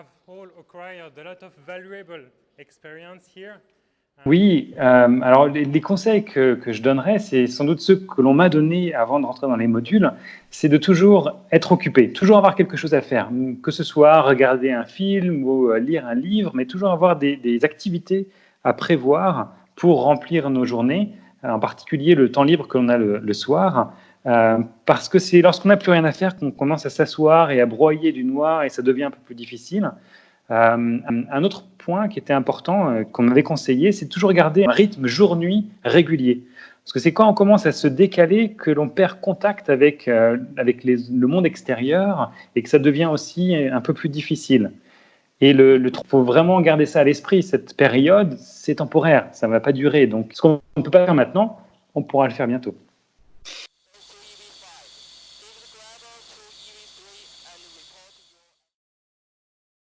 have all acquired a lot of valuable experience here. Oui, alors les conseils que je donnerais, c'est sans doute ceux que l'on m'a donnés avant de rentrer dans les modules, c'est de toujours être occupé, toujours avoir quelque chose à faire, que ce soit regarder un film ou lire un livre, mais toujours avoir des activités à prévoir pour remplir nos journées, en particulier le temps libre que l'on a le soir, parce que c'est lorsqu'on n'a plus rien à faire qu'on commence à s'asseoir et à broyer du noir et ça devient un peu plus difficile. Un autre point qui était important, qu'on m'avait conseillé, c'est de toujours garder un rythme jour-nuit régulier. Parce que c'est quand on commence à se décaler que l'on perd contact avec le monde extérieur et que ça devient aussi un peu plus difficile. Et il faut vraiment garder ça à l'esprit. Cette période, c'est temporaire, ça ne va pas durer. Donc, ce qu'on ne peut pas faire maintenant, on pourra le faire bientôt.